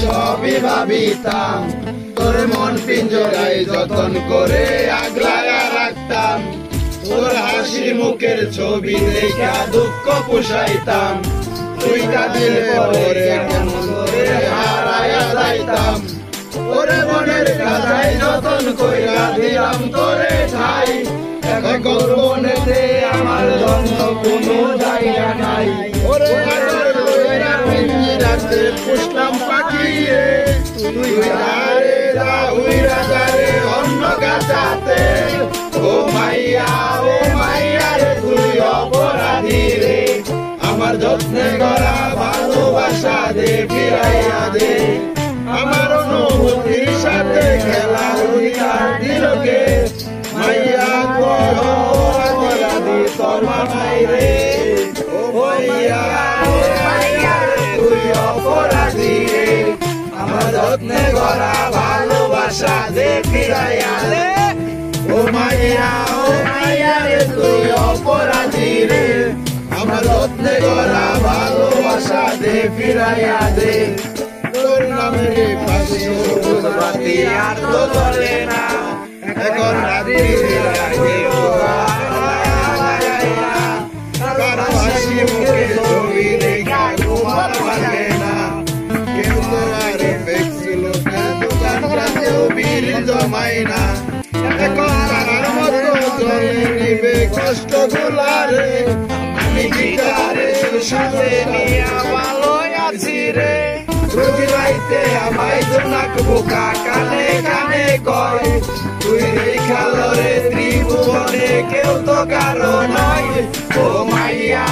সবই ভাবিতাম, তোর মন পিঞ্জরায় যতন করে আগলায়া রাখতাম, তোর হাসি মুখের ছবি দেখা দুঃখ পুষাইতাম, তুই কাঁদিলে পরে কেমন করে হারায়া যাইতাম, ওরে মনের কাজাই যতন কইরা দিলাম তোরে ঠাই, এখন মনেতে আমার জন্য কোনো জায়গা নাই, ওরে আদর কইরা পিঞ্জরাতে পুষলাম পাখিয়ে, তুই আরে যা উইরা যারে অন্য গাছাতে, ও মাইয়া রে তুই অপরাধী রে, আমার যত্নে গড়া ভালোবাসা দে ফিরাইয়া দে, আমার অনুভূতির সাথে খেলার অধিকার দিল কে, মাইয়া বড় অপরাধী তোর মামাই রে, ও মাইয়া রে তুই অপরাধী রে, আমার যত্নে গড়া ভালোবাসা দে ফিরাইয়া দে, ও মাইয়া রে তুই অপরাধী রে, আমার যত্নে গড়া ভালোবাসা দে ফিরাইয়া দে, তোর নামে ফাঁসি বাতি আর তো চলে না, এখন রাত্রি কারো হাসি মুখে ছবি দেখা ঘুমার পারে না, কেউ তো আর দেখছিল দোকানটাতেও ভিড় জমাই না, এখন তার মতো জলে নিবে কষ্ট গুলারে, আমি গিটারে সাথে নিয়ে ভালো আছি রে, রোজ রাইতে আমায় জোনাক বোকা কানে কানে কয়, তুই দেখালো রে ত্রিভুবনে কেউ তো কারো নয়, ও মাইয়া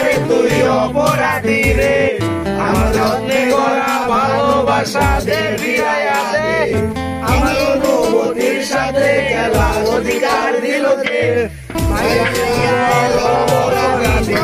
রে তুই অপরাধী রে, আমার যত্নে গড়া ভালোবাসা দে ফিরাইয়া দে, আমার অনুভূতির সাথে খেলার অধিকার দিল কে, মাইয়া অপরাধী